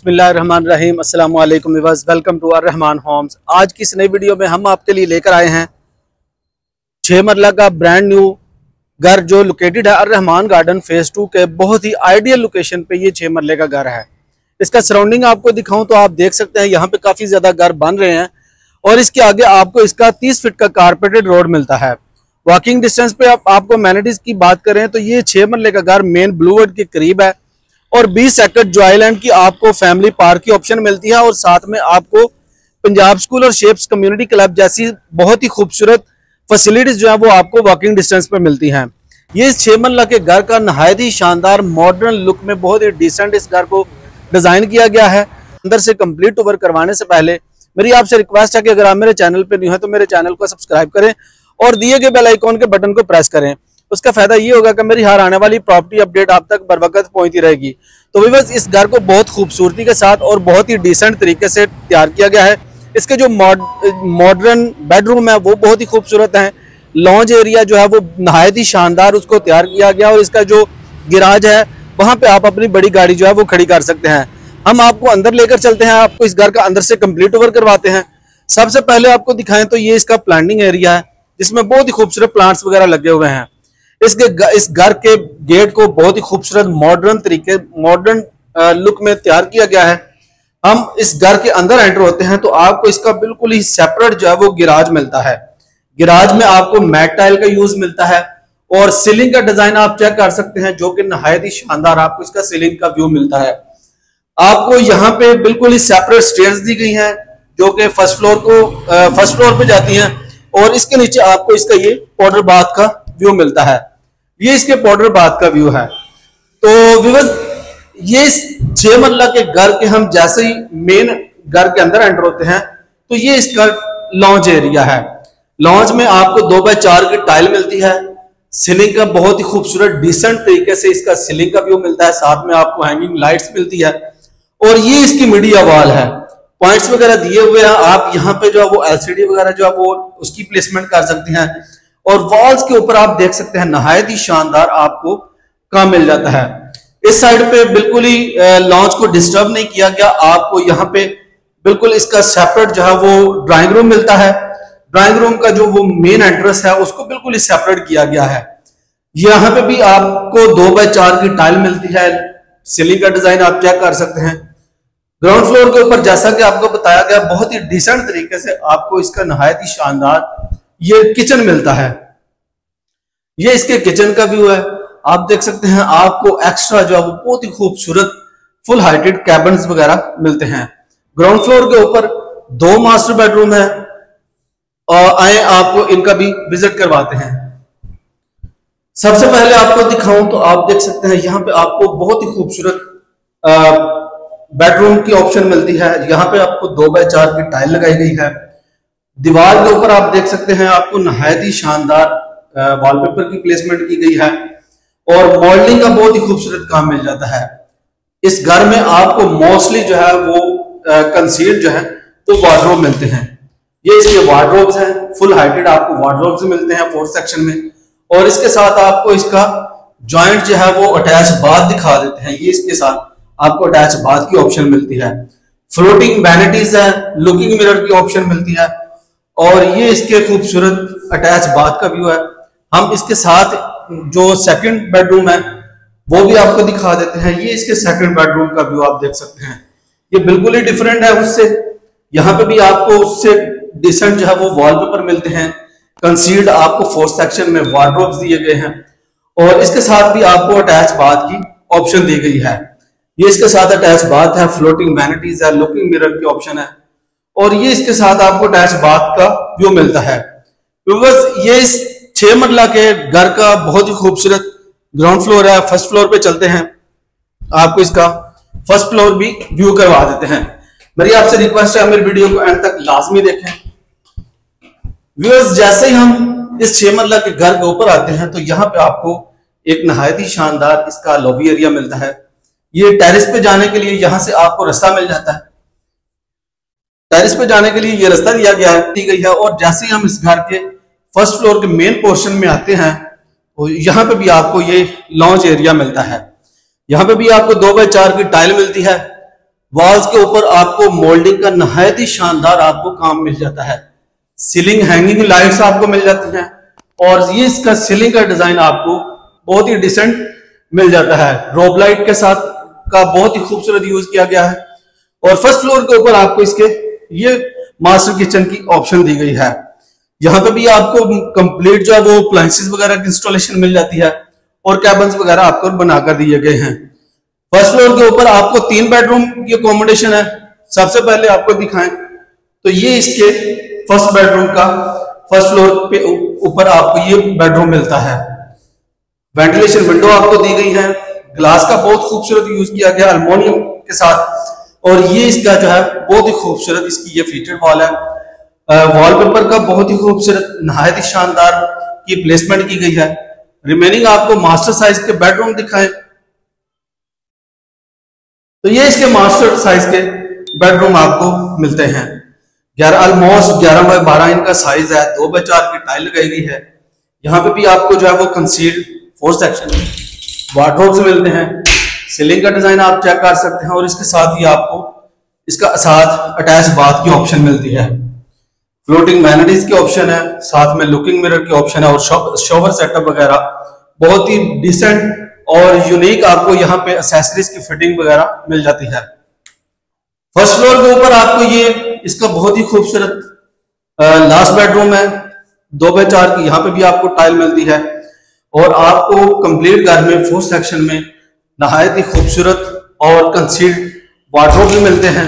बिस्मिल्लाहिर्रहमानिर्रहीम। अस्सलाम वालेकुम viewers, welcome to R Rahman homes. आज की इस नई वीडियो में हम आपके लिए लेकर आए हैं 6 मरला का ब्रांड न्यू घर जो लोकेटेड है अर रहमान गार्डन फेज 2 के बहुत ही आइडियल लोकेशन पे ये 6 मरले का घर है। इसका सराउंडिंग आपको दिखाऊं तो आप देख सकते हैं यहाँ पे काफी ज्यादा घर बन रहे हैं और इसके आगे आपको इसका 30 फीट का कारपेटेड रोड मिलता है। वॉकिंग डिस्टेंस पे आपको एमेनिटीज की बात करें तो ये 6 मरले का घर मेन ब्लूवर्ड के करीब है और 20 एकड़ जॉयलैंड की आपको फैमिली पार्क की ऑप्शन मिलती है और साथ में आपको पंजाब स्कूल और शेप्स कम्युनिटी क्लब जैसी बहुत ही खूबसूरत फैसिलिटीज जो है वो आपको वॉकिंग डिस्टेंस पर मिलती हैं। ये इस 6 मरला के घर का नहायत ही शानदार मॉडर्न लुक में बहुत ही डिसेंट इस घर को डिजाइन किया गया है। अंदर से कंप्लीट टूर करवाने से पहले मेरी आपसे रिक्वेस्ट है कि अगर आप मेरे चैनल पर न्यू है तो मेरे चैनल को सब्सक्राइब करें और दिए गए बेल आइकॉन के बटन को प्रेस करें। उसका फायदा ये होगा कि मेरी हर आने वाली प्रॉपर्टी अपडेट आप तक बर वक्त पहुंचती रहेगी। तो व्यूअर्स, इस घर को बहुत खूबसूरती के साथ और बहुत ही डिसेंट तरीके से तैयार किया गया है। इसके जो मॉडर्न बेडरूम है वो बहुत ही खूबसूरत है। लॉन्ज एरिया जो है वो नहायत ही शानदार उसको तैयार किया गया और इसका जो गिराज है वहां पे आप अपनी बड़ी गाड़ी जो है वो खड़ी कर सकते हैं। हम आपको अंदर लेकर चलते हैं, आपको इस घर का अंदर से कंप्लीट ओवर करवाते हैं। सबसे पहले आपको दिखाएं तो ये इसका प्लांटिंग एरिया है जिसमें बहुत ही खूबसूरत प्लांट्स वगैरह लगे हुए हैं। इस घर के गेट को बहुत ही खूबसूरत मॉडर्न लुक में तैयार किया गया है। हम इस घर के अंदर एंटर होते हैं तो आपको इसका बिल्कुल ही सेपरेट जो है वो गिराज मिलता है। गिराज में आपको मैट टाइल का यूज मिलता है और सीलिंग का डिजाइन आप चेक कर सकते हैं जो कि नहायत ही शानदार आपको इसका सीलिंग का व्यू मिलता है। आपको यहाँ पे बिल्कुल ही सेपरेट स्टेयर्स दी गई हैं जो कि फर्स्ट फ्लोर पे जाती हैं और इसके नीचे आपको इसका ये पाउडर बाथ का व्यू मिलता है। ये इसके पाउडर बाथ का व्यू है। तो व्यूअर्स, ये 6 मरला के घर के हम जैसे ही मेन घर के अंदर एंटर होते हैं तो ये इसका लॉन्ज एरिया है। लॉन्ज में आपको 2x4 की टाइल मिलती है। सीलिंग का बहुत ही खूबसूरत डिसेंट तरीके से इसका सीलिंग का व्यू मिलता है। साथ में आपको हैंगिंग लाइट्स मिलती है और ये इसकी मीडिया वॉल है। पॉइंट्स वगैरह दिए हुए हैं, आप यहाँ पे जो है वो एलसीडी वगैरह जो है वो उसकी प्लेसमेंट कर सकते हैं और वॉल्स के ऊपर आप देख सकते हैं नहायत ही शानदार आपको काम मिल जाता है। इस साइड पे बिल्कुल ही लॉन्च को डिस्टर्ब नहीं किया गया। आपको यहाँ पे बिल्कुल इसका सेपरेट जो है वो ड्राइंग रूम मिलता है। ड्राइंग रूम का जो वो मेन एंट्रेंस है उसको बिल्कुल ही सेपरेट किया गया है। यहाँ पे भी आपको 2x4 की टाइल मिलती है। सीलिंग का डिजाइन आप चेक कर सकते हैं। ग्राउंड फ्लोर के ऊपर जैसा कि आपको बताया गया बहुत ही डिसेंट तरीके से आपको इसका नहायत ही शानदार ये किचन मिलता है। ये इसके किचन का व्यू है। आप देख सकते हैं आपको एक्स्ट्रा जो है वो बहुत ही खूबसूरत फुल हाइटेड कैबिन्स वगैरह मिलते हैं। ग्राउंड फ्लोर के ऊपर 2 मास्टर बेडरूम है और आए आपको इनका भी विजिट करवाते हैं। सबसे पहले आपको दिखाऊं तो आप देख सकते हैं यहाँ पे आपको बहुत ही खूबसूरत बेडरूम की ऑप्शन मिलती है। यहाँ पे आपको 2x4 की टाइल लगाई गई है। दीवार के ऊपर आप देख सकते हैं आपको नहायत ही शानदार वॉलपेपर की प्लेसमेंट की गई है और मॉडलिंग का बहुत ही खूबसूरत काम मिल जाता है। इस घर में आपको मोस्टली जो है वो कंसील्ड जो है तो वार्डरोब मिलते हैं। ये इसके वार्डरोब्स हैं, फुल हाइटेड आपको वार्डरोब्स मिलते हैं 4th सेक्शन में और इसके साथ आपको इसका जॉइंट जो है वो अटैच बाथ दिखा देते हैं। ये इसके साथ आपको अटैच बाथ की ऑप्शन मिलती है। फ्लोटिंग वैनिटीज है, लुकिंग मिरर की ऑप्शन मिलती है और ये इसके खूबसूरत अटैच बाथ का व्यू है। हम इसके साथ जो सेकंड बेडरूम है वो भी आपको दिखा देते हैं। ये इसके सेकंड बेडरूम का व्यू आप देख सकते हैं। ये बिल्कुल ही डिफरेंट है उससे। यहाँ पे भी आपको उससे डिसेंट जो है वो वॉलपेपर मिलते हैं। कंसील्ड आपको 4th सेक्शन में वार्डरोब्स दिए गए हैं और इसके साथ भी आपको अटैच बाथ की ऑप्शन दी गई है। ये इसके साथ अटैच बाथ है, फ्लोटिंग वैनिटीज है, लुकिंग मिरर की ऑप्शन है और ये इसके साथ आपको अटैच बाथ का व्यू मिलता है। व्यूअर्स, ये इस 6 मरला के घर का बहुत ही खूबसूरत ग्राउंड फ्लोर है। फर्स्ट फ्लोर पे चलते हैं, आपको इसका फर्स्ट फ्लोर भी व्यू करवा देते हैं। मेरी आपसे रिक्वेस्ट है मेरी वीडियो को एंड तक लाजमी देखें। व्यूअर्स, जैसे ही हम इस 6 मरला के घर के ऊपर आते हैं तो यहाँ पे आपको एक नहायत ही शानदार इसका लॉबी एरिया मिलता है। ये टेरिस पे जाने के लिए यहाँ से आपको रास्ता मिल जाता है। टेरिस पे जाने के लिए ये रास्ता दिया गया है, दी गई है और जैसे ही हम इस घर के फर्स्ट फ्लोर के मेन पोर्शन में आते हैं तो यहाँ पे भी आपको ये लॉन्च एरिया मिलता है। यहाँ पे भी आपको 2x4 की टाइल मिलती है वॉल्स के ऊपर आपको मोल्डिंग का नहायत ही शानदार आपको काम मिल जाता है। सीलिंग हैंगिंग लाइट्स आपको मिल जाती हैं और ये इसका सीलिंग का डिजाइन आपको बहुत ही डिसेंट मिल जाता है। रोब लाइट के साथ का बहुत ही खूबसूरत यूज किया गया है। और फर्स्ट फ्लोर के ऊपर आपको इसके ये मास्टर किचन की ऑप्शन दी गई है। यहाँ पे भी आपको कंप्लीट जो है वो अप्लायंसेस वगैरह की इंस्टॉलेशन मिल जाती है और कैबिन्स वगैरह आपको बनाकर दिए गए हैं। फर्स्ट फ्लोर के ऊपर आपको 3 बेडरूम की अकोमोडेशन है। सबसे पहले आपको दिखाएं तो ये इसके फर्स्ट बेडरूम का फर्स्ट फ्लोर पे ऊपर आपको ये बेडरूम मिलता है। वेंटिलेशन विंडो आपको दी गई है। ग्लास का बहुत खूबसूरत यूज किया गया अल्युमिनियम के साथ और ये इसका जो है बहुत ही खूबसूरत इसकी ये फीचर वॉल है। वॉलपेपर का बहुत ही खूबसूरत नहायत ही शानदार की प्लेसमेंट की गई है। रिमेनिंग आपको मास्टर साइज के बेडरूम दिखाएं तो ये इसके मास्टर साइज के बेडरूम आपको मिलते हैं। ऑलमोस्ट 11x12 इनका साइज है। 2x4 की टाइल लगाई गई है। यहाँ पे भी आपको जो है वो कंसील्ड 4 सेक्शन वार्डरोब्स मिलते हैं। सीलिंग का डिजाइन आप चेक कर सकते हैं और इसके साथ ही आपको इसका साथ अटैच बाथ की ऑप्शन मिलती है। फ्लोटिंग वैनिटीज की ऑप्शन है, साथ में लुकिंग मिरर की ऑप्शन है और शॉवर सेटअप वगैरह बहुत ही डिसेंट और यूनिक आपको यहाँ पे एक्सेसरीज की फिटिंग वगैरह मिल जाती है। फर्स्ट फ्लोर के ऊपर आपको ये इसका बहुत ही खूबसूरत लास्ट बेडरूम है। 2x4 की यहाँ पे भी आपको टाइल मिलती है और आपको कंप्लीट घर में 4 सेक्शन में नहायत ही खूबसूरत और कंसील्ड वार्डरोब भी मिलते हैं।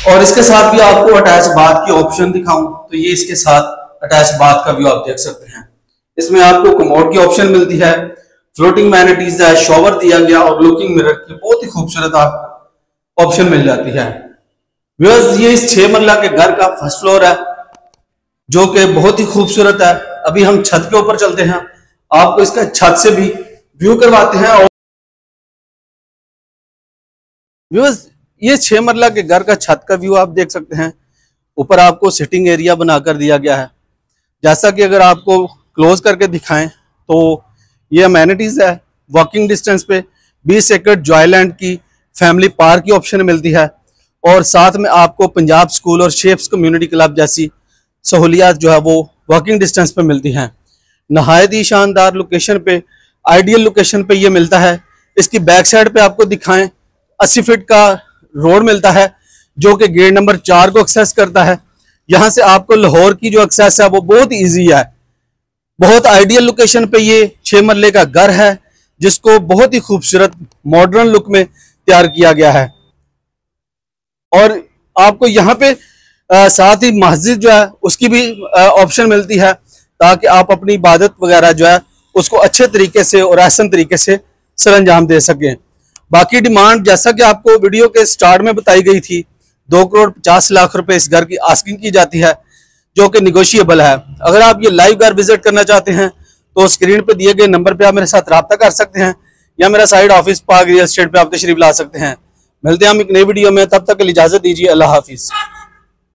और इसके साथ भी आपको अटैच बाथ की ऑप्शन दिखाऊं तो ये इसके साथ अटैच बाथ का व्यू आप देख सकते हैं। इसमें आपको कमोड की ऑप्शन मिलती है, फ्लोटिंग वैनिटीज है, शॉवर दिया गया और लुकिंग मिरर की बहुत ही खूबसूरत आपको ऑप्शन मिल जाती है। व्यूअर्स ये इस 6 मरला के घर का फर्स्ट फ्लोर है जो कि बहुत ही खूबसूरत है। अभी हम छत के ऊपर चलते हैं, आपको इसका छत से भी व्यू करवाते हैं। और व्यूअर्स ये 6 मरला के घर का छत का व्यू आप देख सकते हैं। ऊपर आपको सिटिंग एरिया बनाकर दिया गया है। जैसा कि अगर आपको क्लोज करके दिखाएं तो ये अमेनिटीज है। वॉकिंग डिस्टेंस पे 20 एकड़ जॉयलैंड की फैमिली पार्क की ऑप्शन मिलती है और साथ में आपको पंजाब स्कूल और शेप्स कम्युनिटी क्लब जैसी सहूलियात जो है वो वॉकिंग डिस्टेंस पे मिलती हैं। नहायत ही शानदार लोकेशन पे, आइडियल लोकेशन पे ये मिलता है। इसकी बैक साइड पे आपको दिखाएं 80 फीट का रोड मिलता है जो कि गेट नंबर 4 को एक्सेस करता है। यहाँ से आपको लाहौर की जो एक्सेस है वो बहुत ईजी है। बहुत आइडियल लोकेशन पे ये 6 मरले का घर है जिसको बहुत ही खूबसूरत मॉडर्न लुक में तैयार किया गया है। और आपको यहाँ पे साथ ही मस्जिद जो है उसकी भी ऑप्शन मिलती है ताकि आप अपनी इबादत वगैरह जो है उसको अच्छे तरीके से और आसान तरीके से सरअंजाम दे सकें। बाकी डिमांड जैसा कि आपको वीडियो के स्टार्ट में बताई गई थी 2,50,00,000 रुपए इस घर की आस्किंग की जाती है जो कि निगोशिएबल है। अगर आप ये लाइव घर विजिट करना चाहते हैं तो स्क्रीन पे दिए गए नंबर पे आप मेरे साथ रब्ता कर सकते हैं या मेरा side office park real estate पे आप तशरीफ ला सकते हैं। मिलते हैं हम एक नई वीडियो में, तब तक के लिए इजाजत दीजिए। अल्लाह हाफिज।